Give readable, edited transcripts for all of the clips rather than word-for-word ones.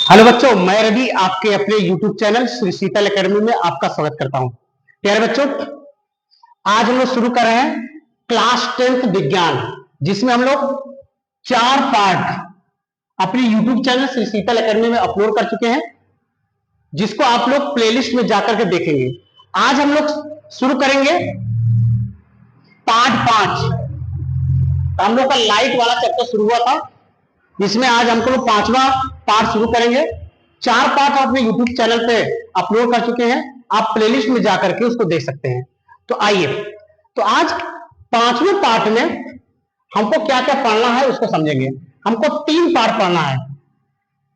Hello बच्चों, मैं रवि आपके अपने YouTube चैनल श्री शीतल एकेडमी में आपका स्वागत करता हूं। प्यारे बच्चों, आज हम लोग शुरू कर रहे हैं क्लास 10th विज्ञान, जिसमें हम लोग 4 पार्ट अपने YouTube चैनल श्री शीतल एकेडमी में अपलोड कर चुके हैं, जिसको आप लोग प्लेलिस्ट में जाकर के देखेंगे। आज हम लोग शुरू करेंगे पार्ट 5। हम लोग का लाइट वाला चैप्टर शुरू हुआ था, जिसमें आज हमको लोग 5वां पार्ट शुरू करेंगे। 4 पार्ट अपने यूट्यूब चैनल पे अपलोड कर चुके हैं, आप प्लेलिस्ट में जाकर के उसको देख सकते हैं। तो आइए, तो आज 5वें पार्ट में हमको क्या क्या पढ़ना है उसको समझेंगे। हमको 3 पार्ट पढ़ना है।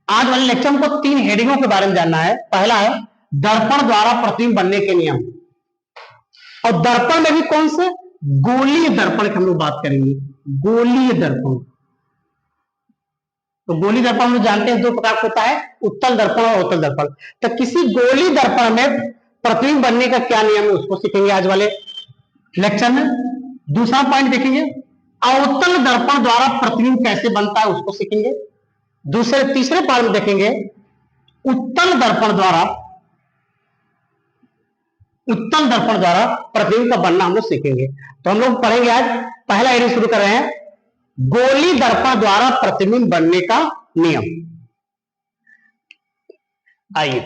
आज वाले लेक्चर हमको 3 हेडिंगों के बारे में जानना है। पहला है दर्पण द्वारा प्रतिबिंब बनने के नियम, और दर्पण में भी कौन से, गोलीय दर्पण की हम लोग बात करेंगे। गोलीय दर्पण, तो गोली दर्पण हम जानते हैं 2 प्रकार का होता है, उत्तल दर्पण और अवतल दर्पण। तो किसी गोली दर्पण में प्रतिबिंब बनने का क्या नियम है उसको सीखेंगे आज वाले लेक्चर में। दूसरा पॉइंट देखेंगे, अवतल दर्पण द्वारा प्रतिबिंब कैसे बनता है उसको सीखेंगे। तीसरे पार्ट में देखेंगे उत्तल दर्पण द्वारा प्रतिबिंब का बनना हम लोग सीखेंगे। तो हम लोग पढ़ेंगे आज, पहला एरिया शुरू कर रहे हैं, गोली दर्पण द्वारा प्रतिबिंब बनने का नियम। आइए,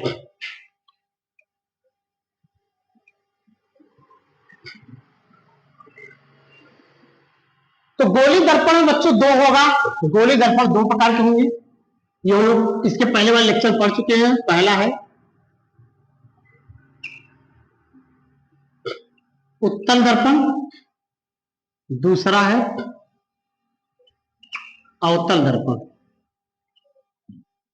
तो गोली दर्पण में बच्चों 2 होगा। गोली दर्पण 2 प्रकार के होंगे, ये हम लोग इसके पहले वाले लेक्चर पढ़ चुके हैं। पहला है उत्तल दर्पण, दूसरा है अवतल दर्पण।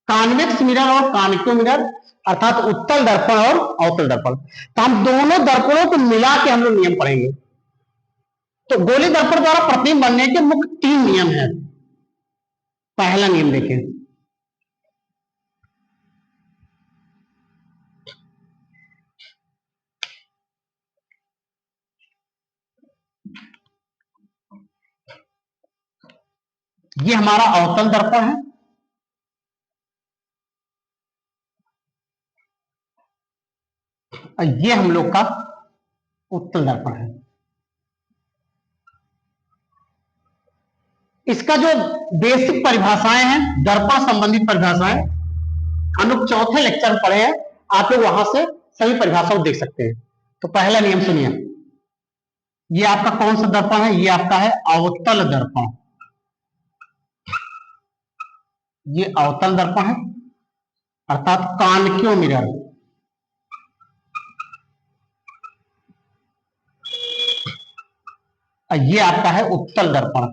कॉन्वेक्स मिरर और कॉन्केव मिरर, अर्थात उत्तल दर्पण और अवतल दर्पण। तो हम दोनों दर्पणों को मिला के हम लोग नियम पढ़ेंगे। तो गोली दर्पण द्वारा प्रतिबिंब बनने के मुख्य 3 नियम हैं। पहला नियम देखें, ये हमारा अवतल दर्पण है, और ये हम लोग का उत्तल दर्पण है। इसका जो बेसिक परिभाषाएं हैं, दर्पण संबंधित परिभाषाएं, हम लोग चौथे लेक्चर में पढ़े हैं। आप लोग वहां से सभी परिभाषाओं देख सकते हैं। तो पहला नियम सुनिए, ये आपका कौन सा दर्पण है, ये आपका है अवतल दर्पण। ये अवतल दर्पण है, अर्थात कॉन्केव मिरर। ये आपका है उत्तल दर्पण,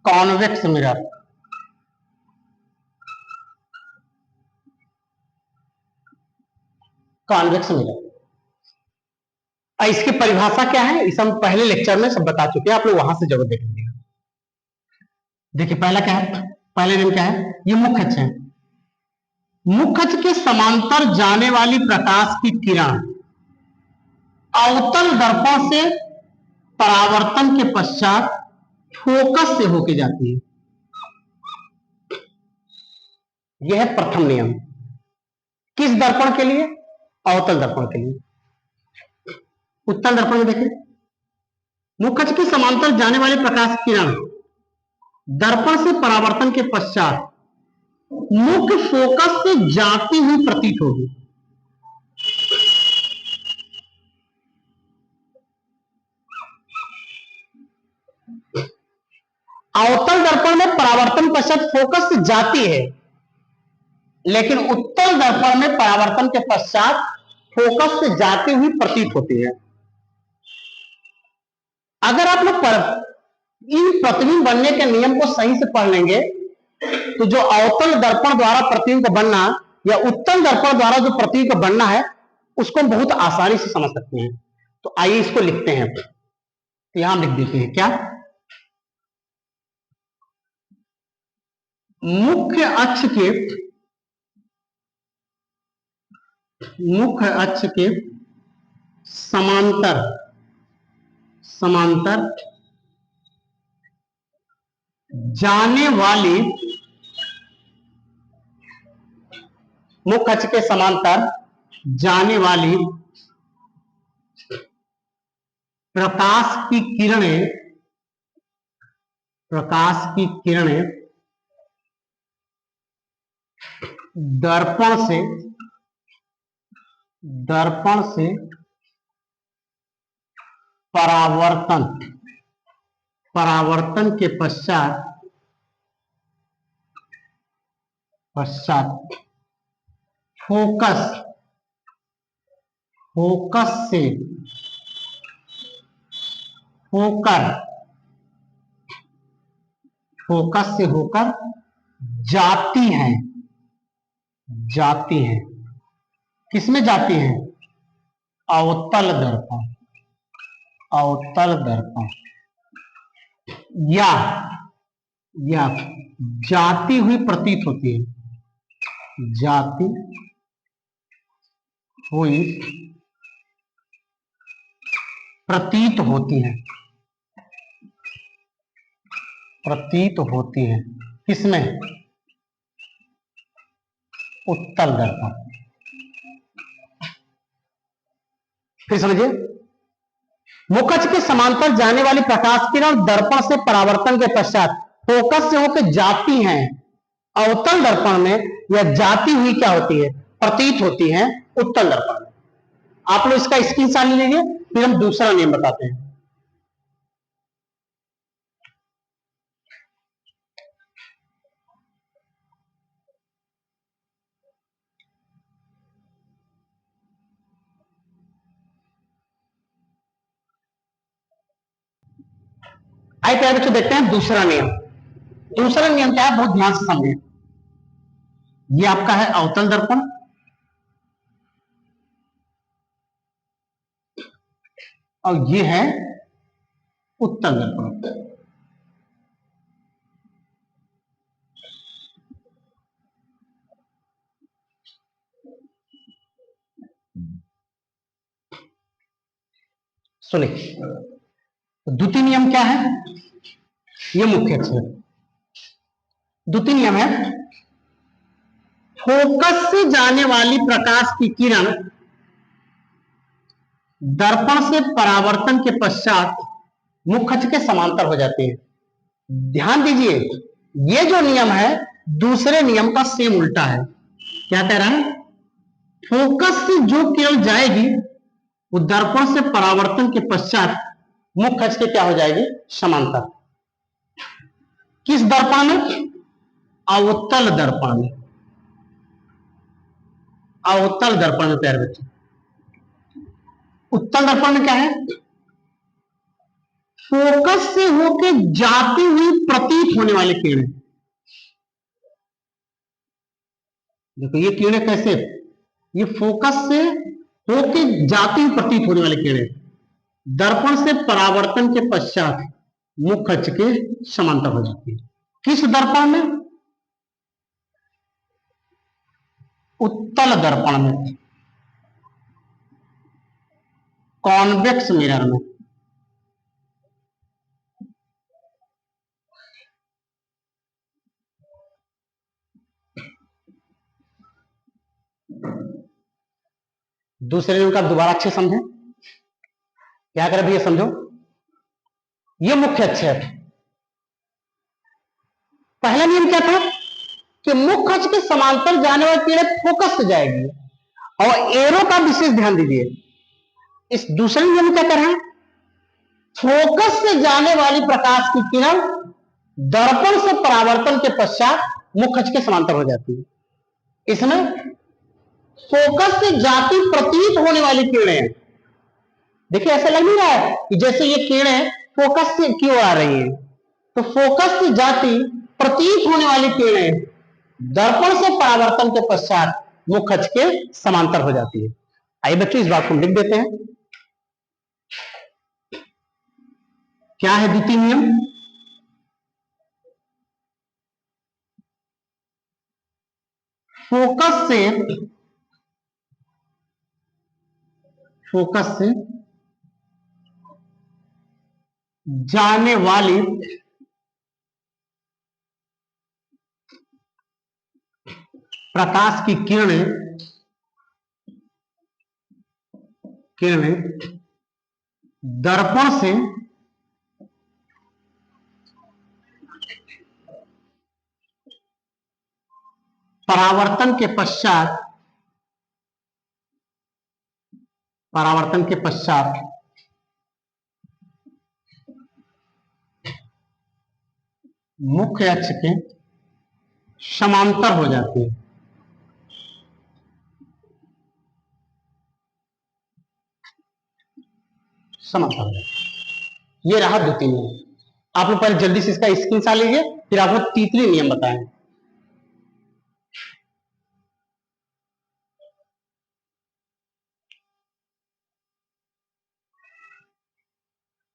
कॉन्वेक्स मिरर। कॉन्वेक्स मिरर, इसकी परिभाषा क्या है, इसे हम पहले लेक्चर में सब बता चुके हैं, आप लोग वहां से जरूर देख लीजिएगा। देखिए पहला क्या है, पहले नियम क्या है, ये मुख्य अक्ष है। मुख्य अक्ष के समांतर जाने वाली प्रकाश की किरण अवतल दर्पण से परावर्तन के पश्चात फोकस से होके जाती है। यह है प्रथम नियम। किस दर्पण के लिए, अवतल दर्पण के लिए। उत्तल दर्पण में देखें, मुख्य अक्ष के समांतर जाने वाली प्रकाश किरण दर्पण से परावर्तन के पश्चात मुख्य फोकस से जाती हुई प्रतीत होगी। अवतल दर्पण में परावर्तन पश्चात फोकस से जाती है, लेकिन उत्तल दर्पण में परावर्तन के पश्चात फोकस से जाती हुई प्रतीत होती है। अगर आप लोग इन प्रतिबिंब बनने के नियम को सही से पढ़ लेंगे, तो जो अवतल दर्पण द्वारा प्रतिबिंब बनना या उत्तल दर्पण द्वारा जो प्रतिबिंब बनना है, उसको हम बहुत आसानी से समझ सकते हैं। तो आइए इसको लिखते हैं। तो यहां लिख देते हैं क्या, मुख्य अक्ष के समांतर जाने वाली मुख्य अक्ष के समांतर जाने वाली प्रकाश की किरणें, प्रकाश की किरणें दर्पण से, दर्पण से परावर्तन, परावर्तन के पश्चात, पश्चात फोकस, फोकस से होकर, फोकस से होकर जाती हैं, जाती हैं। किसमें जाती हैं? अवतल दर्पण, अवतल दर्पण, या जाती हुई प्रतीत होती है, जाती हुई प्रतीत होती है, प्रतीत होती है। किसमें? उत्तल दर्पण। फिर समझिए, मुख्य अक्ष के समांतर जाने वाली प्रकाश किरण दर्पण से परावर्तन के पश्चात फोकस से होकर जाती हैं अवतल दर्पण में, या जाती हुई क्या होती है? प्रतीत होती है उत्तल दर्पण में। आप लोग इसका स्क्रीनशॉट ले लीजिए, फिर हम दूसरा नियम बताते हैं। आइए प्यारे बच्चों देखते हैं दूसरा नियम। दूसरा नियम क्या है, बहुत ध्यान से समझिए। ये आपका है अवतल दर्पण, और ये है उत्तल दर्पण। सुनिए, द्वितीय नियम क्या है? ये मुख्य अक्ष है। द्वितीय नियम है, फोकस से जाने वाली प्रकाश की किरण दर्पण से परावर्तन के पश्चात मुख्य अक्ष के समांतर हो जाती है। ध्यान दीजिए, ये जो नियम है दूसरे नियम का सेम उल्टा है। क्या कह रहा है? फोकस से जो किरण जाएगी वो दर्पण से परावर्तन के पश्चात मुख्य अक्ष के क्या हो जाएगी? समांतर। किस दर्पण में? अवतल दर्पण में, अवतल दर्पण में प्यारे बच्चे। उत्तल दर्पण में क्या है? फोकस से होकर जाती हुई प्रतीत होने वाली किरणें। देखो ये किरणें कैसे, ये फोकस से होकर जाती हुई प्रतीत होने वाली किरणें दर्पण से परावर्तन के पश्चात मुख्य अक्ष के समांतर हो जाती है। किस दर्पण में? उत्तल दर्पण में, कॉन्वेक्स मिरर में। दूसरे नियम का दोबारा अच्छे समझें। क्या करें भैया, समझो। ये मुख्य अक्ष है। पहला नियम क्या था कि मुख्य अक्ष के समांतर जाने वाली किरणें फोकस से जाएगी, और एरो का विशेष ध्यान दीजिए। इस दूसरे नियम में क्या कर रहे हैं? फोकस से जाने वाली प्रकाश की किरण दर्पण से परावर्तन के पश्चात मुख्य अक्ष के समांतर हो जाती है। इसमें फोकस से जाती प्रतीत होने वाली किरणें, देखिए ऐसा लग नहीं रहा है कि जैसे ये किरणें फोकस से क्यों आ रही हैं? तो फोकस से जाती प्रतीत होने वाली किरणें दर्पण से परावर्तन के पश्चात मुख्य अक्ष के समांतर हो जाती है। आइए बच्चों इस बात को लिख देते हैं। क्या है द्वितीय नियम? फोकस से, फोकस से जाने वाली प्रकाश की किरणें दर्पण से परावर्तन के पश्चात मुख्य अक्ष के समांतर हो जाती है। समांतर हो जाती है। ये रहा द्वितीय नियम। आप लोग पहले जल्दी से इसका स्क्रीनशॉट लीजिए, फिर आपको तीसरी नियम बताएं।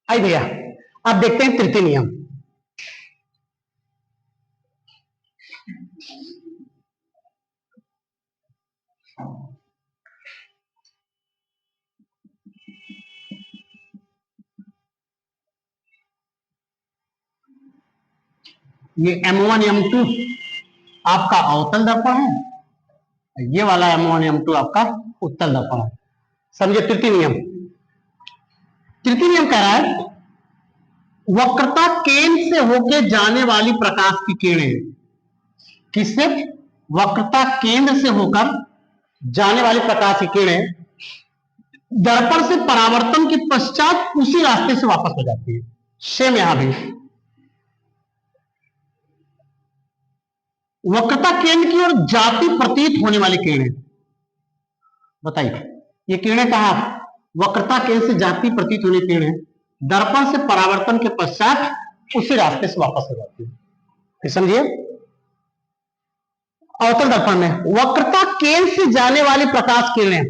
आई भैया, अब देखते हैं तृतीय नियम। ये M1 M2 आपका अवतल दर्पण है, ये वाला M1 M2 आपका उत्तल दर्पण है। समझे तृतीय नियम। तृतीय नियम कह रहा है वक्रता केंद्र से होकर जाने वाली प्रकाश की किरणें, किससे? वक्रता केंद्र से होकर जाने वाली प्रकाश की किरणें दर्पण से परावर्तन के पश्चात उसी रास्ते से वापस हो जाती है। सेम यहां भी वक्रता केंद्र की ओर जाती प्रतीत होने वाली किरणें, बताइए ये किरणें कहां? वक्रता केंद्र से जाती प्रतीत होने किरणें दर्पण से परावर्तन के पश्चात उसी रास्ते से वापस हो जाती है। फिर समझिए, अवतल दर्पण में वक्रता केंद्र से जाने वाली प्रकाश किरणें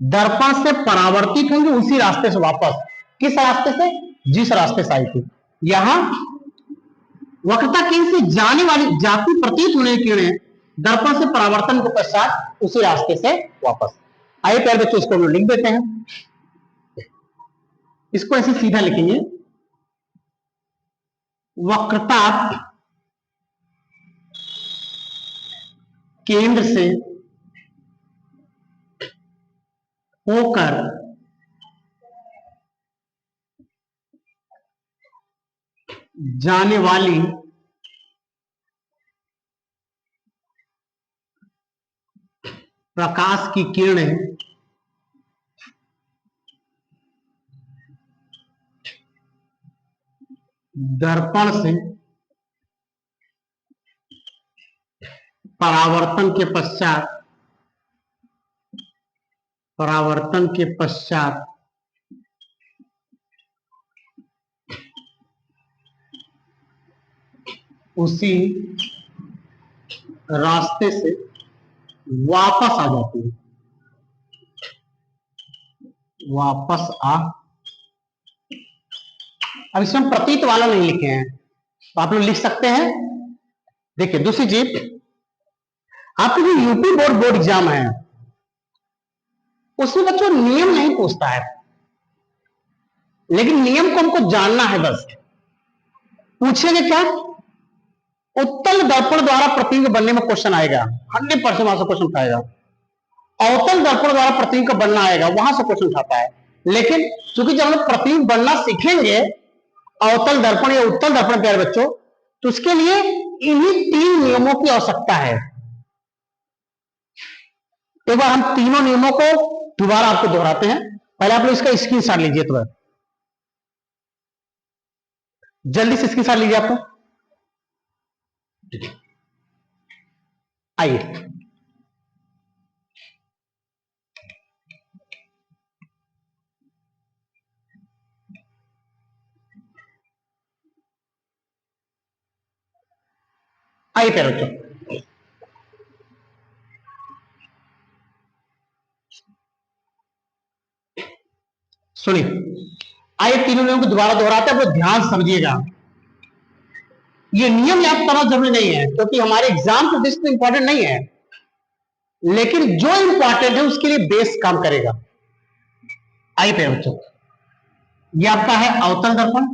दर्पण से परावर्तित होंगी उसी रास्ते से वापस। किस रास्ते से? जिस रास्ते से आई थी। यहां वक्रता केंद्र से जाने वाली जाती प्रतीत होने की किरणें दर्पण से परावर्तन के पश्चात उसी रास्ते से वापस। आइए प्यारे बच्चों, इसको हम लिख देते हैं। इसको ऐसे सीधा लिखेंगे, वक्रता केंद्र से होकर जाने वाली प्रकाश की किरणें दर्पण से परावर्तन के पश्चात उसी रास्ते से वापस आ जाती है। वापस आ, अब इसमें प्रतीत वाला नहीं लिखे हैं तो आप लोग लिख सकते हैं। देखिए दूसरी चीज, आपके जो यूपी बोर्ड एग्जाम है उसमें बच्चों नियम नहीं पूछता है, लेकिन नियम को हमको जानना है। बस पूछेंगे क्या? उत्तल दर्पण द्वारा प्रतिबिंब बनने में क्वेश्चन आएगा, 100% वहां से क्वेश्चन उठाएगा। अवतल दर्पण द्वारा प्रतिबिंब का बनना आएगा, वहां से क्वेश्चन उठाता है। लेकिन चूंकि जब हम लोग प्रतिबिंब बनना सीखेंगे अवतल दर्पण या उत्तल दर्पण प्यारे बच्चों, तो उसके लिए इन्हीं 3 नियमों की आवश्यकता है। एक बार हम तीनों नियमों को दोबारा आपको दोहराते हैं। पहले आप लोग इसका स्क्रीनशॉट लीजिए, तो जल्दी से स्क्रीनशॉट लीजिए आपको। आइए आइए प्यारे बच्चों, सुनिए, आइए तीनों नियमों को दोबारा दोहराते हैं। आप लोग ध्यान समझिएगा, ये नियम याद करना जरूरी नहीं है क्योंकि हमारे एग्जाम के दृष्टि से इंपॉर्टेंट नहीं है, लेकिन जो इंपॉर्टेंट है उसके लिए बेस काम करेगा। आइए प्यारे बच्चों, ये आपका है अवतल दर्पण।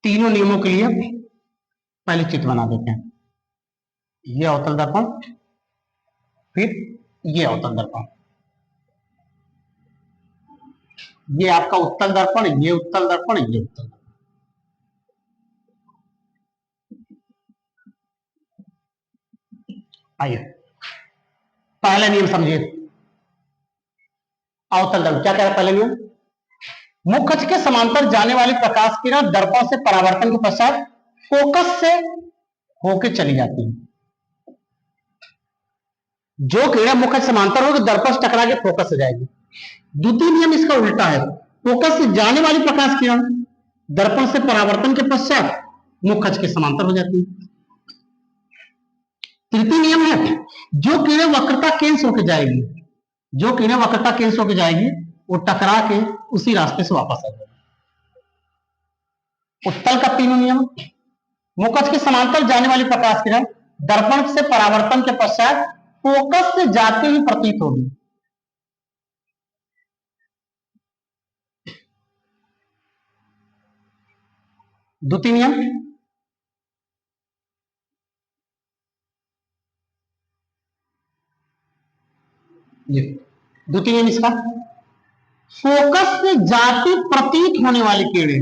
तीनों नियमों के लिए पहले चित्र बना देते हैं। ये अवतल दर्पण, फिर ये अवतल दर्पण, ये आपका उत्तल दर्पण, ये उत्तल दर्पण, ये उत्तल दर्पण। आइए पहला नियम समझिए। अवतल दर्पण क्या कह रहा है पहले नियम? मुख्य अक्ष के समांतर जाने वाली प्रकाश किरण दर्पण से परावर्तन के पश्चात फोकस से होके चली जाती है। जो किरण मुख्य अक्ष समांतर होगी दर्पण से टकरा के फोकस हो जाएगी। द्वितीय नियम इसका उल्टा है, फोकस से जाने वाली प्रकाश किरण दर्पण से परावर्तन के पश्चात मुख्य अक्ष के समांतर हो जाती है। तृतीय नियम है, जो किरण वक्रता केंद्र होकर जाएगी, जो किरण वक्रता केंद्र होकर जाएगी वो टकरा के उसी रास्ते से वापस आ जाएगी। उत्तल का तीनों नियम, मुख्य अक्ष के समांतर जाने वाली प्रकाश किरण दर्पण से परावर्तन के पश्चात फोकस से जाती हुई प्रतीत होगी। द्वितीय नियम, ये द्वितीय नियम इसका, फोकस से जाती प्रतीत होने वाली किरणें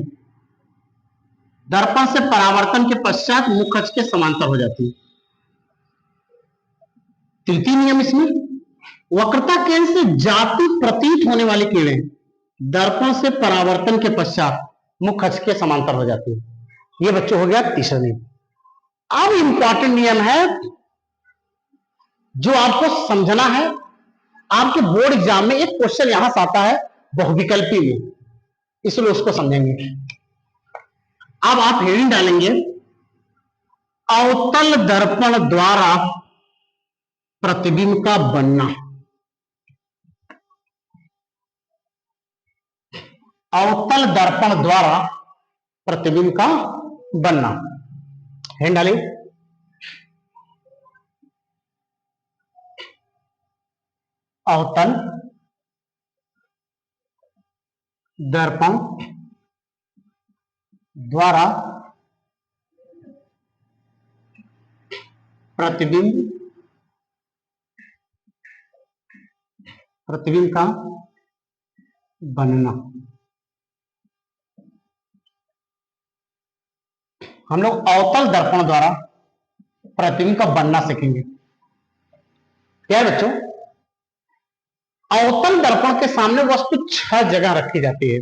दर्पण से परावर्तन के पश्चात मुख्य अक्ष के समांतर हो जाती है। तृतीय नियम इसमें, वक्रता केंद्र से जाती प्रतीत होने वाली किरणें दर्पण से परावर्तन के पश्चात मुख्य अक्ष के समांतर हो जाती है। ये बच्चों हो गया तीसरा नियम। अब इंपॉर्टेंट नियम है जो आपको समझना है। आपके बोर्ड एग्जाम में एक क्वेश्चन यहां से आता है बहुविकल्पी में, इसलिए उसको समझेंगे। अब आप हेडिंग डालेंगे, अवतल दर्पण द्वारा प्रतिबिंब का बनना। अवतल दर्पण द्वारा प्रतिबिंब का बनना, हेडिंग डालेंगे। अवतल दर्पण द्वारा प्रतिबिंब का बनना। हम लोग अवतल दर्पण द्वारा प्रतिबिंब का बनना सीखेंगे। क्या है बच्चों? अवतल दर्पण के सामने वस्तु 6 जगह रखी जाती है।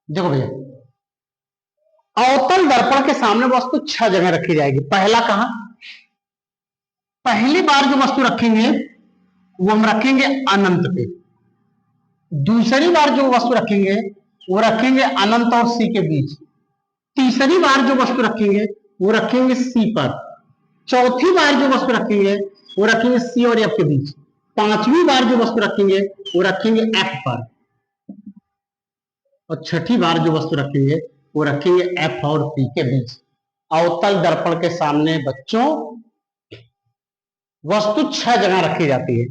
देखो भैया, अवतल दर्पण के सामने वस्तु 6 जगह रखी जाएगी। पहला कहां? पहली बार जो वस्तु रखेंगे वो हम रखेंगे अनंत पे। दूसरी बार जो वस्तु रखेंगे वो रखेंगे अनंत और सी के बीच। तीसरी बार जो वस्तु रखेंगे वो रखेंगे सी पर। चौथी बार जो वस्तु रखेंगे वो रखेंगे सी और एफ के बीच। पांचवी बार जो वस्तु रखेंगे वो रखेंगे एफ पर। और छठी बार जो वस्तु रखेंगे वो रखेंगे एफ और पी के बीच। अवतल दर्पण के सामने बच्चों वस्तु 6 जगह रखी जाती है।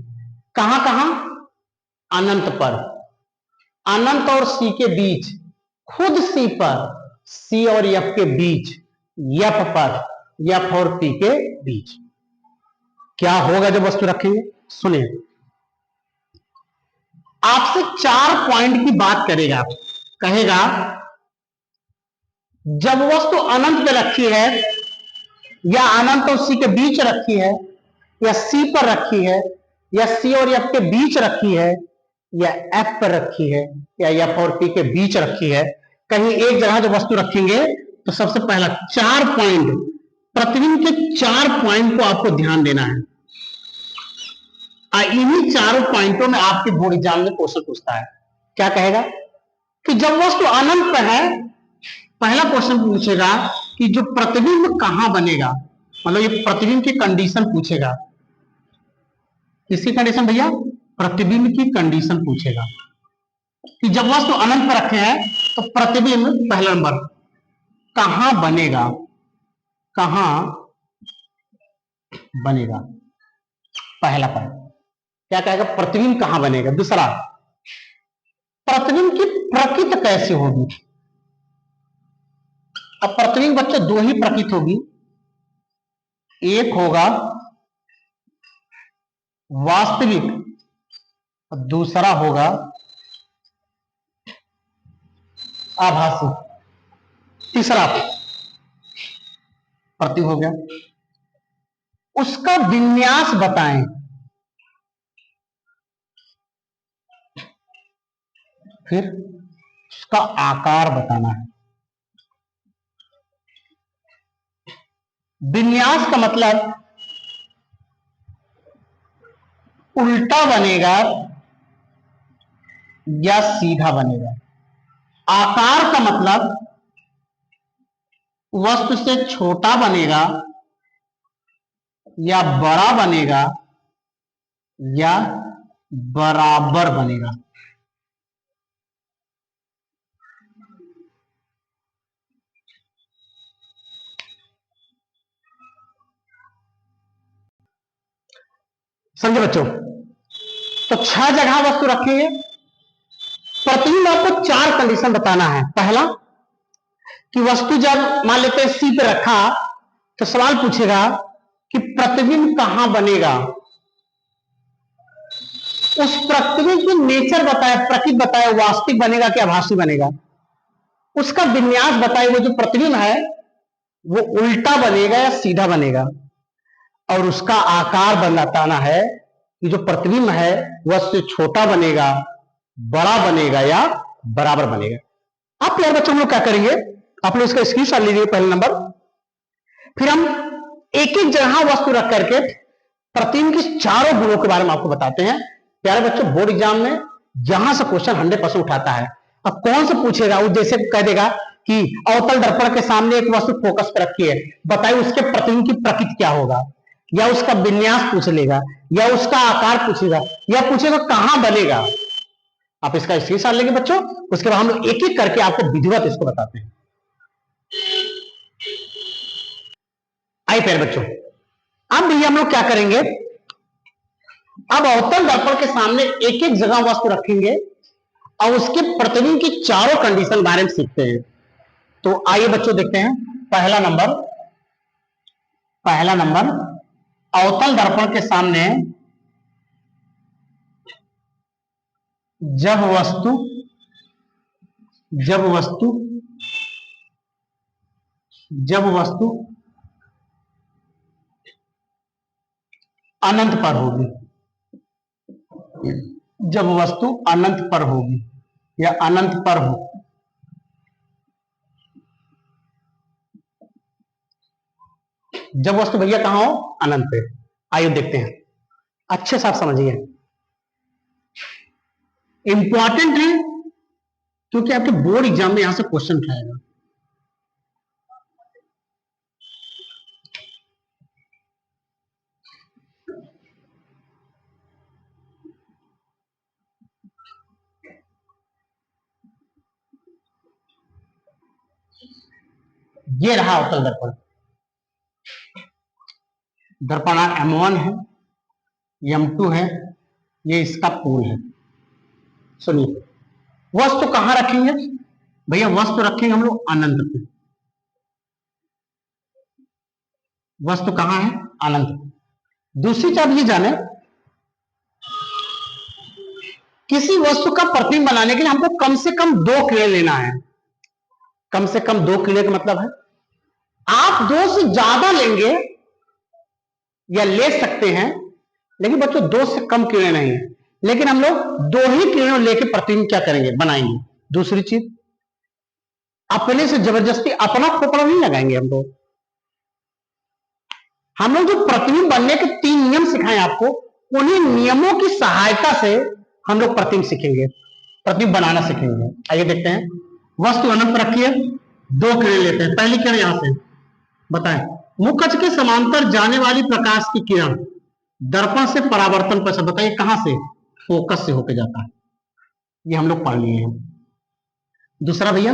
कहां कहां? अनंत पर, अनंत और सी के बीच, खुद सी पर, सी और एफ के बीच, एफ पर, एफ और पी के बीच। क्या होगा जब वस्तु रखेंगे? सुनिए, आपसे 4 पॉइंट की बात करेगा। कहेगा जब वस्तु अनंत पे रखी है या अनंत और सी के बीच रखी है या सी पर रखी है या सी और एफ के बीच रखी है या एफ पर रखी है या एफ और पी के बीच रखी है, कहीं एक जगह जो वस्तु रखेंगे तो सबसे पहला 4 पॉइंट, प्रतिबिंब के 4 पॉइंट को आपको ध्यान देना है। इन्हीं चारों पॉइंटों में आपके बोर्ड एग्जाम में क्वेश्चन पूछता है। क्या कहेगा कि जब वस्तु अनंत पर है, पहला क्वेश्चन पूछेगा कि जो प्रतिबिंब कहां बनेगा, मतलब ये प्रतिबिंब की कंडीशन पूछेगा। किसकी कंडीशन भैया? प्रतिबिंब की कंडीशन पूछेगा। कि जब वस्तु अनंत पर रखे हैं तो प्रतिबिंब पहला नंबर कहां बनेगा, कहां बनेगा, पहला पॉइंट क्या कहेगा, प्रतिबिंब कहां बनेगा। दूसरा, प्रतिबिंब की प्रकृति कैसी होगी। अब प्रतिबिंब बच्चों दो ही प्रकृति होगी, एक होगा वास्तविक और दूसरा होगा आभासी। तीसरा प्रतीक हो गया, उसका विन्यास बताएं, फिर उसका आकार बताना है। विन्यास का मतलब उल्टा बनेगा या सीधा बनेगा। आकार का मतलब वस्तु से छोटा बनेगा या बड़ा बनेगा या बराबर बनेगा। समझे बच्चों। तो 6 जगह वस्तु रखेंगे। प्रतिबिंब आपको 4 कंडीशन बताना है। पहला कि वस्तु जब मान लेते हैं सी पे रखा तो सवाल पूछेगा कि प्रतिबिंब कहां बनेगा। उस प्रतिबिंब की नेचर बताए, प्रकृति बताए, वास्तविक बनेगा कि आभासी बनेगा। उसका विन्यास बताए, वो जो प्रतिबिंब है वो उल्टा बनेगा या सीधा बनेगा। और उसका आकार बताना है कि जो प्रतिबिंब है वह उससे छोटा बनेगा, बड़ा बनेगा या बराबर बनेगा। आप प्यारे बच्चों हम लोग क्या करेंगे, आप लोग इसका स्क्रीनशॉट लीजिए पहले नंबर। फिर हम एक एक जगह वस्तु रख करके प्रतिबिंब की चारों गुणों के बारे में आपको बताते हैं। प्यारे बच्चों, बोर्ड एग्जाम में जहां से क्वेश्चन 100% उठाता है। अब कौन से पूछेगा, वो जैसे कह देगा कि अवतल दर्पण के सामने एक वस्तु फोकस पर रखी है, बताइए उसके प्रतिबिंब की प्रकृति क्या होगा, या उसका विन्यास पूछ लेगा, या उसका आकार पूछेगा, या पूछेगा कहां बनेगा। आप इसका स्क्रीनशॉट लेंगे बच्चों, उसके बाद हम लोग एक एक करके आपको विधिवत इसको बताते हैं। आइए प्यारे बच्चों, अब भैया हम लोग क्या करेंगे, अब अवतल दर्पण के सामने एक एक जगह वस्तु रखेंगे और उसके प्रतिबिंब की चारों कंडीशन बारे में सीखते हैं। तो आइए बच्चों देखते हैं। पहला नंबर अवतल दर्पण के सामने जब वस्तु अनंत पर होगी, जब वस्तु अनंत पर होगी या अनंत पर हो, जब वस्तु भैया कहां हो, अनंत पे। आइए देखते हैं, अच्छे से आप समझिए, इंपॉर्टेंट है क्योंकि आपके बोर्ड एग्जाम में यहां से क्वेश्चन उठाएगा। ये रहा अवतल दर्पण, दर्पण M1 है, M2 है, ये इसका पोल है। सुनिए, वस्तु कहां रखेंगे भैया, वस्तु रखेंगे हम लोग अनंत पे। वस्तु कहां है, अनंत। दूसरी चीज आप ये जाने, किसी वस्तु का प्रतिबिंब बनाने के लिए हमको कम से कम 2 किरण लेना है। कम से कम 2 किरण का मतलब है आप 2 से ज्यादा लेंगे या ले सकते हैं, लेकिन बच्चों 2 से कम किरण नहीं है। लेकिन हम लोग 2 ही किरणों लेके प्रतिबिंब क्या करेंगे, बनाएंगे। दूसरी चीज, अपने से जबरदस्ती अपना खोपड़ा नहीं लगाएंगे। हम लोग जो प्रतिबिंब बनने के 3 नियम सिखाएं आपको, उन्हीं नियमों की सहायता से हम लोग प्रतिबिंब सीखेंगे, प्रतिबिंब बनाना सीखेंगे। आइए देखते हैं, वस्तु अनंत पर रखी है, 2 किरण लेते हैं। पहली किरण यहां से बताएं, मुख अक्ष के समांतर जाने वाली प्रकाश की किरण दर्पण से परावर्तन पर, बताइए कहां से, फोकस से होकर जाता है। ये हम लोग पढ़ लिए हैं। दूसरा भैया,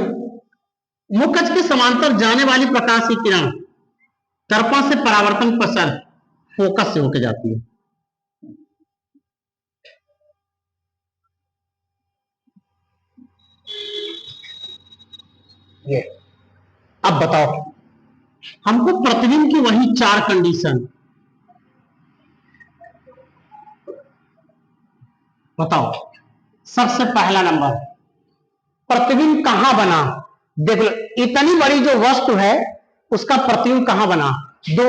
मुख्य अक्ष के समांतर जाने वाली प्रकाश की किरण दर्पण से परावर्तन पश्चात फोकस से होकर जाती है। ये अब बताओ, हमको प्रतिबिंब की वही 4 कंडीशन बताओ। सबसे पहला नंबर, प्रतिबिंब कहां बना? देख लो, इतनी बड़ी जो वस्तु है उसका प्रतिबिंब कहां बना? दो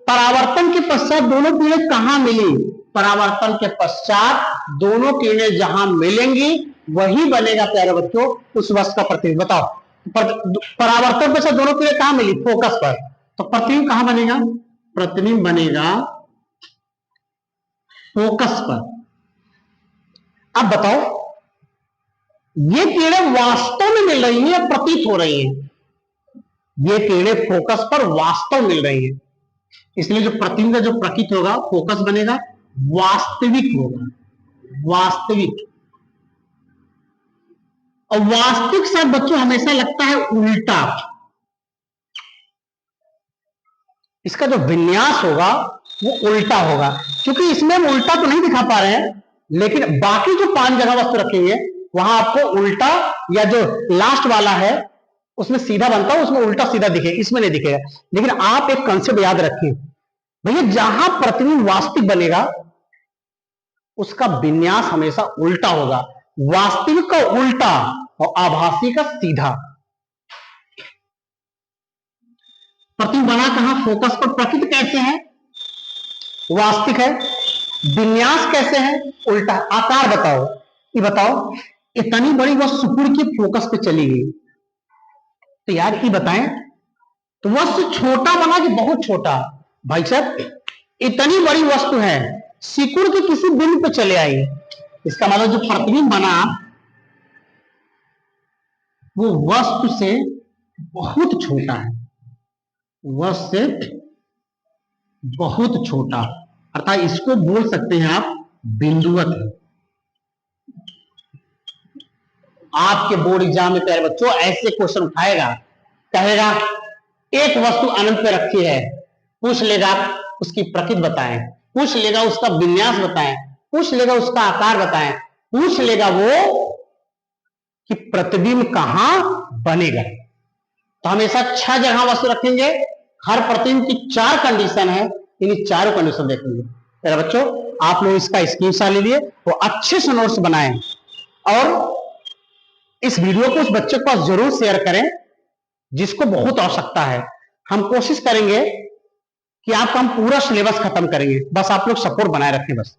परावर्तन के पश्चात दोनों किरणें कहां मिली? परावर्तन के पश्चात दोनों किरणें जहां मिलेंगी वही बनेगा प्यारे बच्चों उस वस्तु का प्रतिबिंब। बताओ, परावर्तन के साथ दोनों किरणें कहां मिली? फोकस पर। तो प्रतिबिंब कहां बनेगा? प्रतिबिंब बनेगा फोकस पर। अब बताओ, ये किरणें वास्तव में मिल रही हैं या प्रतीत हो रही हैं? ये किरणें फोकस पर वास्तव मिल रही हैं, इसलिए जो प्रतिबिंब का जो प्रतीत होगा फोकस बनेगा, वास्तविक होगा, वास्तविक। और वास्तविक शब्द बच्चों हमेशा लगता है उल्टा। इसका जो विन्यास होगा वो उल्टा होगा, क्योंकि इसमें हम उल्टा तो नहीं दिखा पा रहे हैं, लेकिन बाकी जो 5 जगह वस्तु रखेंगे वहां आपको उल्टा, या जो लास्ट वाला है उसमें सीधा बनता है, उसमें उल्टा सीधा दिखेगा, इसमें नहीं दिखेगा। लेकिन आप एक कंसेप्ट याद रखें भैया, जहां प्रतिबिंब वास्तविक बनेगा उसका विन्यास हमेशा उल्टा होगा, वास्तविक का उल्टा और आभासी का सीधा। प्रतिबिंब बना कहां? फोकस पर। प्रकृति कैसे है? वास्तविक है। विन्यास कैसे है? उल्टा। आकार बताओ, ये बताओ, इतनी बड़ी वस्तु सिकुड़ के फोकस पे चली गई, तो यार ये बताएं, तो वस्तु छोटा बना कि बहुत छोटा? भाई साहब, इतनी बड़ी वस्तु है, सिकुड़ के किसी बिंदु पे चले आई, इसका मतलब जो प्रतिबिंब बना वो वस्तु से बहुत छोटा है, वस्तु से बहुत छोटा, अर्थात इसको बोल सकते हैं आप बिंदुवत है। आपके बोर्ड एग्जाम में प्यारे बच्चों ऐसे क्वेश्चन उठाएगा, कहेगा एक वस्तु अनंत पे रखी है, पूछ लेगा उसकी प्रकृति बताएं, पूछ लेगा उसका विन्यास बताएं, पूछ लेगा उसका आकार बताएं, पूछ लेगा वो कि प्रतिबिंब कहां बनेगा। तो हमेशा 6 जगह वस्तु रखेंगे, हर प्रतिबिंब की 4 कंडीशन है, इन चारों कंडीशन देखेंगे। मेरा बच्चों, आप लोग इसका स्क्रीनशॉट ले लिए, वो अच्छे से नोट्स बनाएं और इस वीडियो को उस बच्चे के पास जरूर शेयर करें जिसको बहुत आवश्यकता है। हम कोशिश करेंगे कि आपका हम पूरा सिलेबस खत्म करेंगे, बस आप लोग सपोर्ट बनाए रखें। बस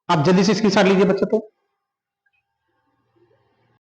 आप जल्दी से स्क्रीनशॉट लीजिए बच्चों। तो